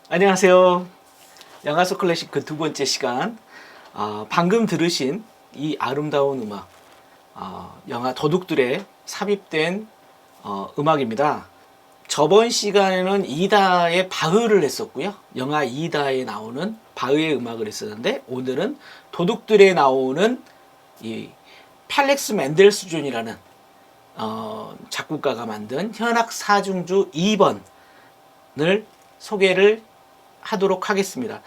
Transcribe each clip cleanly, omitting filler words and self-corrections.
안녕하세요. 영화속 클래식 그 두 번째 시간. 방금 들으신 이 아름다운 음악, 영화 도둑들에 삽입된 음악입니다. 저번 시간에는 이다의 바흐를 했었고요. 영화 이다에 나오는 바흐의 음악을 했었는데, 오늘은 도둑들에 나오는 이 펠릭스 맨델스존이라는 작곡가가 만든 현악 사중주 2번을 소개를 하도록 하겠습니다.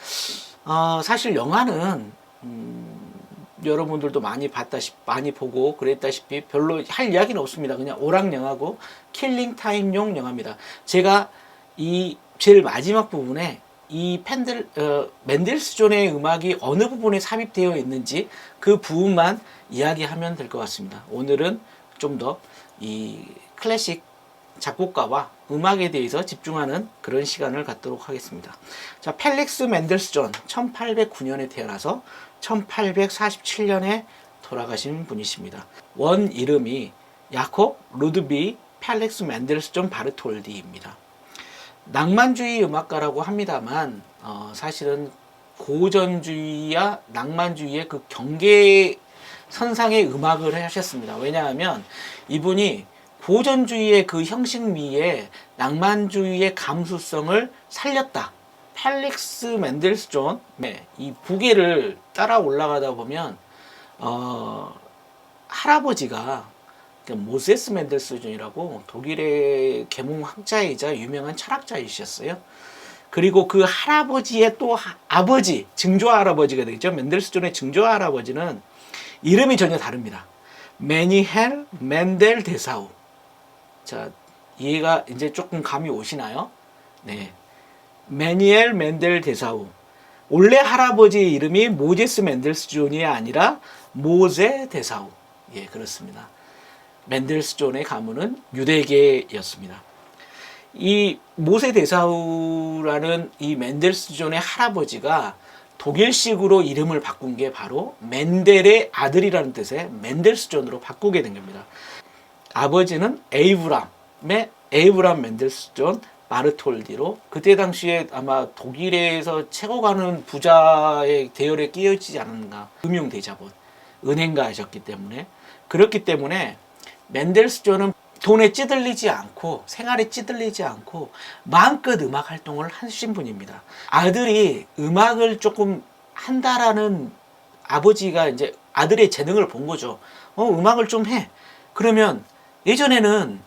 사실 영화는 여러분들도 많이 많이 보고 그랬다시피 별로 할 이야기는 없습니다. 그냥 오락 영화고 킬링 타임용 영화입니다. 제가 이 제일 마지막 부분에 이 맨델스존의 음악이 어느 부분에 삽입되어 있는지 그 부분만 이야기하면 될 것 같습니다. 오늘은 좀 더 이 클래식 작곡가와 음악에 대해서 집중하는 그런 시간을 갖도록 하겠습니다. 자, 펠릭스 맨델스존 1809년에 태어나서 1847년에 돌아가신 분이십니다. 원 이름이 야콥 루드비 펠릭스 맨델스존 바르톨디입니다. 낭만주의 음악가라고 합니다만 사실은 고전주의와 낭만주의의 그 경계 선상의 음악을 하셨습니다. 왜냐하면 이분이 고전주의의 그 형식미에 낭만주의의 감수성을 살렸다. 펠릭스 맨델스존 이 부계를 따라 올라가다 보면 할아버지가 모세스 맨델스존이라고 독일의 계몽 학자이자 유명한 철학자이셨어요. 그리고 그 할아버지의 또 아버지, 증조 할아버지가 되겠죠. 맨델스존의 증조 할아버지는 이름이 전혀 다릅니다. 메니헬 맨델 데사우. 자, 이해가 이제 조금 감이 오시나요? 네. 메니엘 맨델 데사우. 원래 할아버지의 이름이 모제스 맨델스존이 아니라 모제 데사우. 예, 그렇습니다. 맨델스존의 가문은 유대계였습니다. 이 모세 데사우라는 이 맨델스존의 할아버지가 독일식으로 이름을 바꾼 게 바로 맨델의 아들이라는 뜻의 맨델스존으로 바꾸게 된 겁니다. 아버지는 에이브람 맨델스존 바르톨디로, 그때 당시에 아마 독일에서 최고 가는 부자의 대열에 끼어있지 않았는가. 금융대자본, 은행가이셨기 때문에. 그렇기 때문에 맨델스존은 돈에 찌들리지 않고 생활에 찌들리지 않고 마음껏 음악 활동을 하신 분입니다. 아들이 음악을 조금 한다라는 아버지가 이제 아들의 재능을 본 거죠. 음악을 좀 해. 그러면 예전에는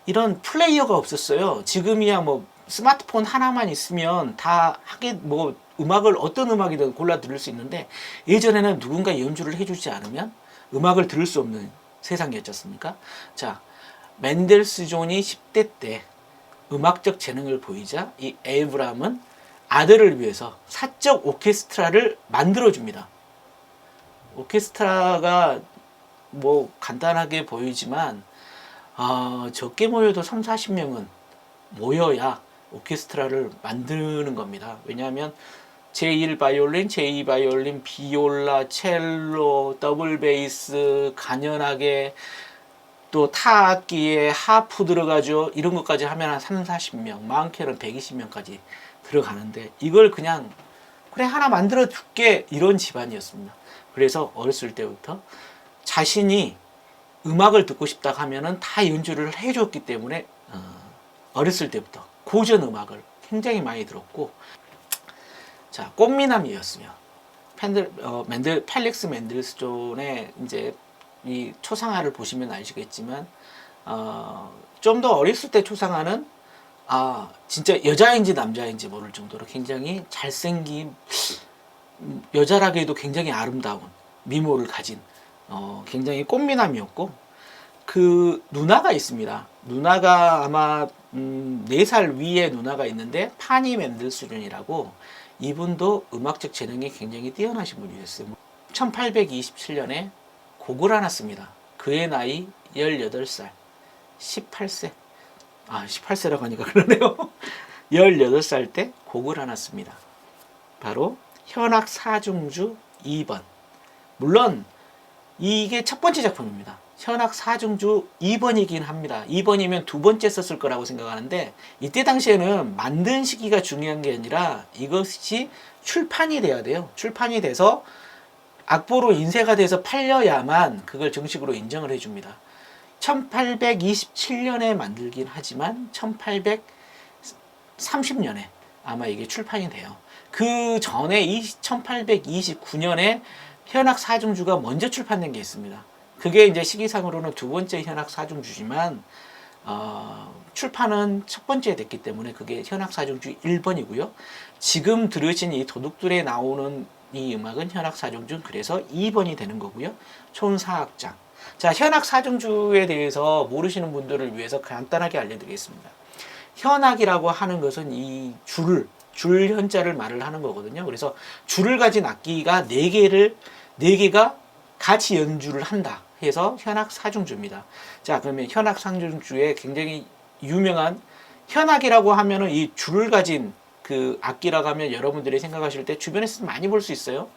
이런 플레이어가 없었어요. 지금이야 뭐 스마트폰 하나만 있으면 다 하게 뭐 음악을 어떤 음악이든 골라 들을 수 있는데, 예전에는 누군가 연주를 해주지 않으면 음악을 들을 수 없는 세상이었지 않습니까? 자, 맨델스존이 10대 때 음악적 재능을 보이자 이 에이브람은 아들을 위해서 사적 오케스트라를 만들어줍니다. 오케스트라가 뭐 간단하게 보이지만 적게 모여도 30-40명은 모여야 오케스트라를 만드는 겁니다. 왜냐하면 제1 바이올린, 제2 바이올린, 비올라, 첼로, 더블 베이스, 간연하게 또 타악기에 하프 들어가죠. 이런 것까지 하면 한 30-40명, 많게는 120명까지 들어가는데, 이걸 그냥 그래 하나 만들어 줄게 이런 집안이었습니다. 그래서 어렸을 때부터 자신이 음악을 듣고 싶다 하면은 다 연주를 해줬기 때문에 어렸을 때부터 고전 음악을 굉장히 많이 들었고, 자, 꽃미남이었으며 펠릭스 맨델스존의 이제 이 초상화를 보시면 아시겠지만 좀 더 어렸을 때 초상화는 진짜 여자인지 남자인지 모를 정도로 굉장히 잘생긴, 여자라기에도 굉장히 아름다운 미모를 가진 굉장히 꽃미남이었고, 그 누나가 있습니다. 누나가 아마 4살 위에 누나가 있는데 파니 맨델스존이라고, 이분도 음악적 재능이 굉장히 뛰어나신 분이었어요. 1827년에 곡을 하나 씁니다. 그의 나이 18살, 18세. 18세라고 하니까 그러네요. 18살 때 곡을 하나 씁니다. 바로 현악 사중주 2번. 물론 이게 첫 번째 작품입니다. 현악 사중주 2번이긴 합니다. 2번이면 두 번째 썼을 거라고 생각하는데, 이때 당시에는 만든 시기가 중요한 게 아니라 이것이 출판이 돼야 돼요. 출판이 돼서 악보로 인쇄가 돼서 팔려야만 그걸 정식으로 인정을 해줍니다. 1827년에 만들긴 하지만 1830년에 아마 이게 출판이 돼요. 그 전에 1829년에 현악 사중주가 먼저 출판된 게 있습니다. 그게 이제 시기상으로는 두 번째 현악 사중주지만 출판은 첫 번째 됐기 때문에 그게 현악 사중주 1번이고요. 지금 들으신 이 도둑들에 나오는 이 음악은 현악 사중주, 그래서 2번이 되는 거고요. 총 4악장. 자, 현악 사중주에 대해서 모르시는 분들을 위해서 간단하게 알려드리겠습니다. 현악이라고 하는 것은 이 줄 현자를 말을 하는 거거든요. 그래서 줄을 가진 악기가 4개가 같이 연주를 한다 해서 현악 사중주입니다. 자, 그러면 현악 사중주에 굉장히 유명한, 현악이라고 하면은 이 줄을 가진 그 악기라고 하면 여러분들이 생각하실 때 주변에서 많이 볼 수 있어요.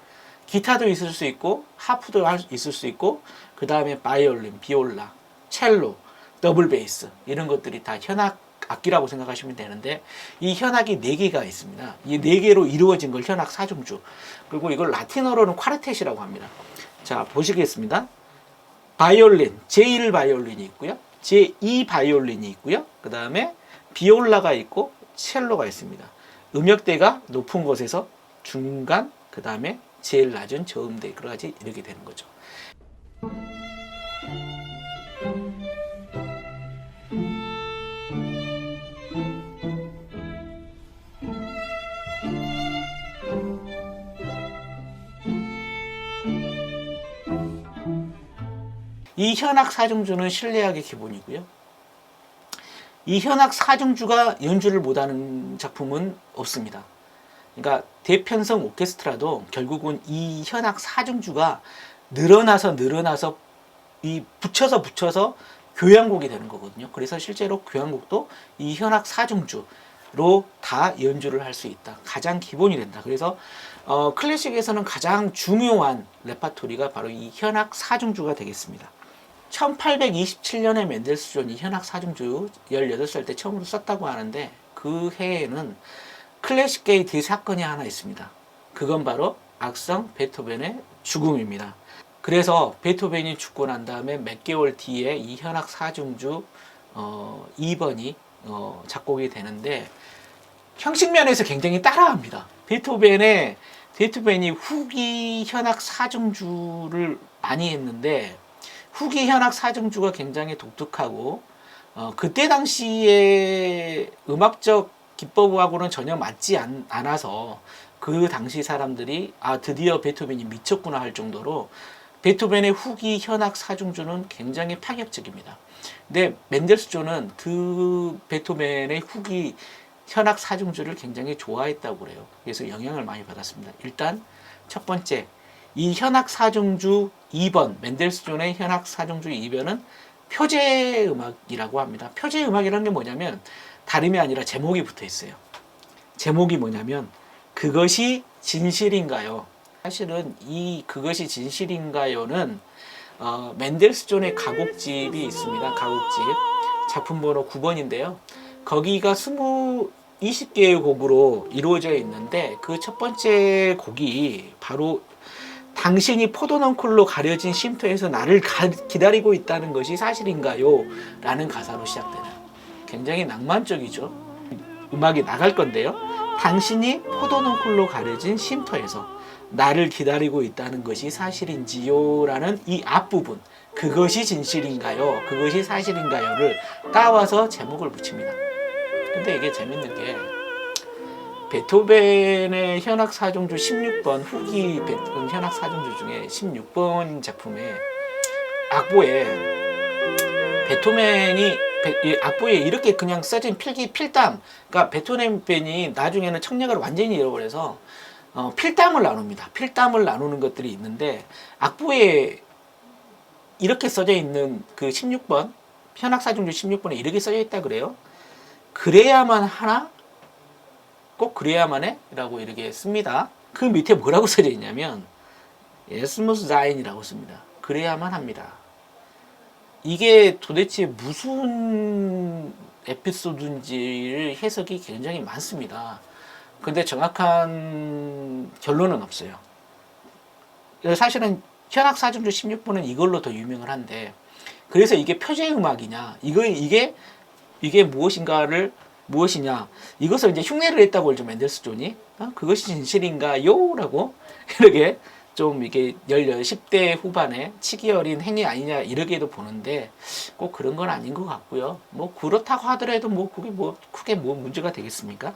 기타도 있을 수 있고, 하프도 있을 수 있고, 그 다음에 바이올린, 비올라, 첼로, 더블 베이스, 이런 것들이 다 현악 악기라고 생각하시면 되는데, 이 현악이 4개가 있습니다. 이 4개로 이루어진 걸 현악 사중주. 그리고 이걸 라틴어로는 콰르텟이라고 합니다. 자, 보시겠습니다. 바이올린, 제1 바이올린이 있고요. 제2 바이올린이 있고요. 그 다음에 비올라가 있고, 첼로가 있습니다. 음역대가 높은 곳에서 중간, 그 다음에 제일 낮은 저음대까지 이렇게 되는 거죠. 이 현악 사중주는 실내악의 기본이고요. 이 현악 사중주가 연주를 못하는 작품은 없습니다. 그러니까 대편성 오케스트라도 결국은 이 현악 사중주가 늘어나서 이 붙여서 교향곡이 되는 거거든요. 그래서 실제로 교향곡도 이 현악 사중주로 다 연주를 할 수 있다. 가장 기본이 된다. 그래서 클래식에서는 가장 중요한 레파토리가 바로 이 현악 사중주가 되겠습니다. 1827년에 맨델스존이 현악 사중주 18살 때 처음으로 썼다고 하는데, 그 해에는 클래식계의 대사건이 하나 있습니다. 그건 바로 악성 베토벤의 죽음입니다. 그래서 베토벤이 죽고 난 다음에 몇 개월 뒤에 이 현악 사중주 2번이 작곡이 되는데, 형식 면에서 굉장히 따라합니다. 베토벤이 후기 현악 사중주를 많이 했는데, 후기 현악 사중주가 굉장히 독특하고 그때 당시에 음악적 기법하고는 전혀 맞지 않아서 그 당시 사람들이 드디어 베토벤이 미쳤구나 할 정도로 베토벤의 후기 현악 사중주는 굉장히 파격적입니다. 근데 맨델스존은 그 베토벤의 후기 현악 사중주를 굉장히 좋아했다고 그래요. 그래서 영향을 많이 받았습니다. 일단 첫 번째, 이 현악 사중주 2번, 맨델스존의 현악 사중주 2번은 표제 음악이라고 합니다. 표제 음악이라는 게 뭐냐면 다름이 아니라 제목이 붙어 있어요. 제목이 뭐냐면 그것이 진실인가요? 사실은 이 그것이 진실인가요는 맨델스존의 가곡집이 있습니다. 가곡집 작품 번호 9번인데요. 거기가 20개의 곡으로 이루어져 있는데, 그 첫 번째 곡이 바로 당신이 포도넝쿨로 가려진 쉼터에서 나를 기다리고 있다는 것이 사실인가요? 라는 가사로 시작되는, 굉장히 낭만적이죠. 음악이 나갈 건데요. 당신이 포도넝쿨로 가려진 쉼터에서 나를 기다리고 있다는 것이 사실인지요? 라는 이 앞부분, 그것이 진실인가요? 그것이 사실인가요?를 따와서 제목을 붙입니다. 근데 이게 재밌는 게 베토벤의 현악 사중주 16번 후기 현악 사중주 중에 16번 작품에 악보에 베토벤이 악보에 이렇게 그냥 써진 필담, 그러니까 베토벤이 나중에는 청력을 완전히 잃어버려서 필담을 나눕니다. 필담을 나누는 것들이 있는데 악보에 이렇게 써져 있는 그 16번 현악 사중주 16번에 이렇게 써져 있다 그래요. 그래야만 하나? 꼭 그래야만 해? 라고 이렇게 씁니다. 그 밑에 뭐라고 써져 있냐면 에스무스 자인이라고 씁니다. 그래야만 합니다. 이게 도대체 무슨 에피소드인지를 해석이 굉장히 많습니다. 근데 정확한 결론은 없어요. 사실은 현악 사중주 16번은 이걸로 더 유명을 한데, 그래서 이게 표제 음악이냐, 이게 무엇이냐, 이것을 이제 흉내를 냈다고 좀 맨델스 존이 그것이 진실인가요? 라고 이렇게 좀 이게 10대 후반에 치기 어린 행위 아니냐 이렇게도 보는데 꼭 그런 건 아닌 것 같고요. 뭐 그렇다고 하더라도 뭐 그게 뭐 크게 뭐 문제가 되겠습니까?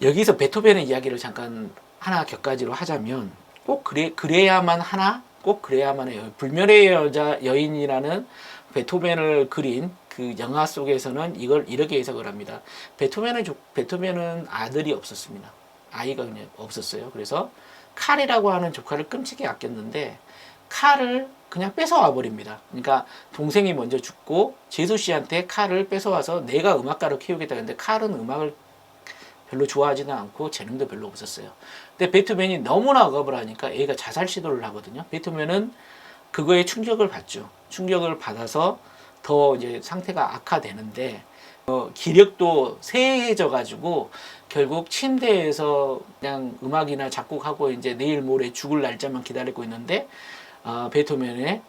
여기서 베토벤의 이야기를 잠깐 하나 격가지로 하자면 꼭 그래야만 하나? 꼭 그래야만 해요. 불멸의 여인이라는 베토벤을 그린 그 영화 속에서는 이걸 이렇게 해석을 합니다. 베토벤은 아들이 없었습니다. 아이가 그냥 없었어요. 그래서 칼이라고 하는 조카를 끔찍히 아꼈는데 칼을 그냥 뺏어와 버립니다. 그러니까 동생이 먼저 죽고 제수 씨한테 칼을 뺏어와서 내가 음악가로 키우겠다 했는데 칼은 음악을 별로 좋아하지는 않고 재능도 별로 없었어요. 근데 베토벤이 너무나 억압을 하니까 애가 자살 시도를 하거든요. 베토벤은 그거에 충격을 받죠. 충격을 받아서 더 이제 상태가 악화되는데 기력도 쇠해져 가지고 결국 침대에서 그냥 음악이나 작곡하고 이제 내일 모레 죽을 날짜만 기다리고 있는데 베토벤의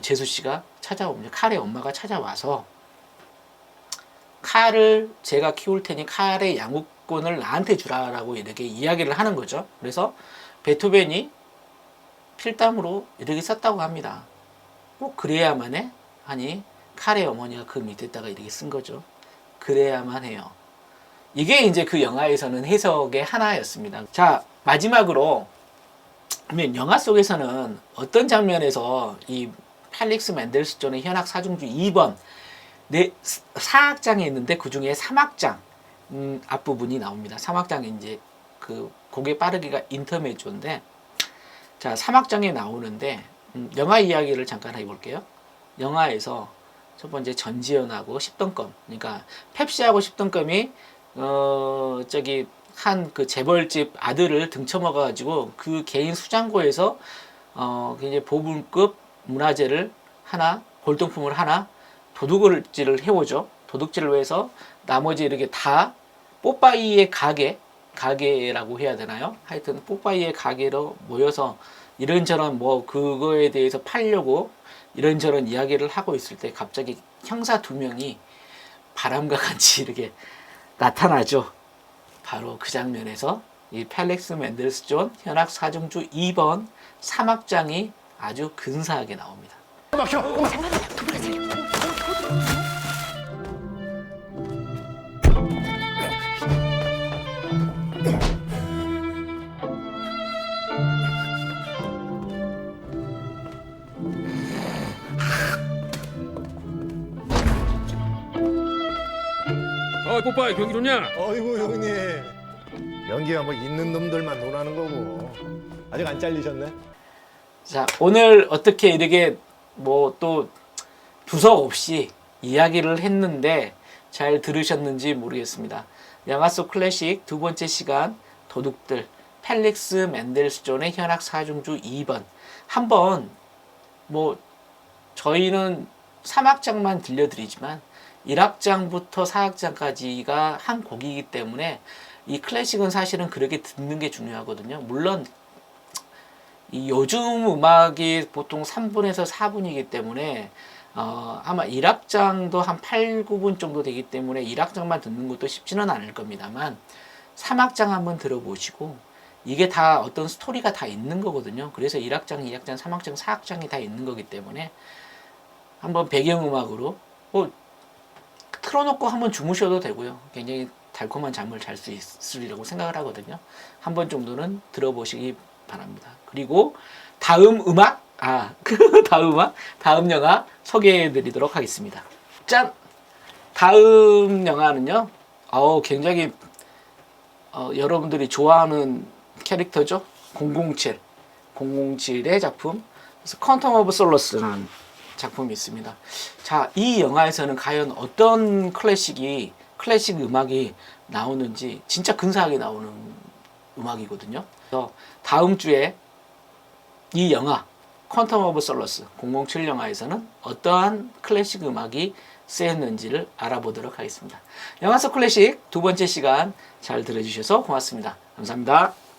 제수 씨가 찾아옵니다. 칼의 엄마가 찾아와서 칼을 제가 키울 테니 칼의 양육권을 나한테 주라라고 이렇게 이야기를 하는 거죠. 그래서 베토벤이 필담으로 이렇게 썼다고 합니다. 꼭 그래야만 해? 하니 칼의 어머니가 그 밑에다가 이렇게 쓴 거죠. 그래야만 해요. 이게 이제 그 영화에서는 해석의 하나였습니다. 자, 마지막으로 영화 속에서는 어떤 장면에서 이 펠릭스 맨델스존의 현악 사중주 2번 사악장이 있는데 그 중에 3악장 앞부분이 나옵니다. 3악장이 이제 그 곡의 빠르기가 인터메조인데, 자 3악장에 나오는데 영화 이야기를 잠깐 해볼게요. 영화에서 첫 번째 전지현하고 10등검, 그러니까 펩시하고 10등검이 저기 한 그 재벌집 아들을 등쳐먹어가지고 그 개인 수장고에서 이제 보물급 문화재를 하나, 골동품을 하나 도둑질을 해오죠. 도둑질을 해서 나머지 이렇게 다 뽀빠이의 가게라고 해야 되나요? 하여튼 뽀빠이의 가게로 모여서 이런저런 뭐 그거에 대해서 팔려고 이런저런 이야기를 하고 있을 때 갑자기 형사 2명이 바람과 같이 이렇게 나타나죠. 바로 그 장면에서 이 펠릭스 맨델스존 현악 사중주 2번 3악장이 아주 근사하게 나옵니다. 뽀빠이 경기 좋냐? 어이구 형님, 연기가 뭐 있는 놈들만 논하는 거고 아직 안 잘리셨네? 자, 오늘 어떻게 이렇게 뭐 또 두서없이 이야기를 했는데 잘 들으셨는지 모르겠습니다. 영화 속 클래식 두 번째 시간 도둑들 펠릭스 맨델스존의 현악 사중주 2번 한번 뭐 저희는 3악장만 들려드리지만 1악장부터 4악장까지가 한 곡이기 때문에 이 클래식은 사실은 그렇게 듣는 게 중요하거든요. 물론 이 요즘 음악이 보통 3분에서 4분이기 때문에 아마 1악장도 한 8, 9분 정도 되기 때문에 1악장만 듣는 것도 쉽지는 않을 겁니다만 3악장 한번 들어보시고 이게 다 어떤 스토리가 다 있는 거거든요. 그래서 1악장, 2악장, 3악장, 4악장이 다 있는 거기 때문에 한번 배경음악으로 틀어놓고 한번 주무셔도 되고요. 굉장히 달콤한 잠을 잘 수 있으리라고 생각을 하거든요. 한 번 정도는 들어보시기 바랍니다. 그리고 다음 음악, 다음 영화 소개해드리도록 하겠습니다. 짠! 다음 영화는요, 굉장히 여러분들이 좋아하는 캐릭터죠. 007의 작품, 퀀텀 오브 솔러스라는 작품이 있습니다. 자, 이 영화에서는 과연 어떤 클래식 음악이 나오는지 진짜 근사하게 나오는 음악이거든요. 그래서 다음 주에 이 영화 퀀텀 오브 솔러스 007 영화에서는 어떠한 클래식 음악이 쓰였는지를 알아보도록 하겠습니다. 영화 속 클래식 두 번째 시간 잘 들어주셔서 고맙습니다. 감사합니다.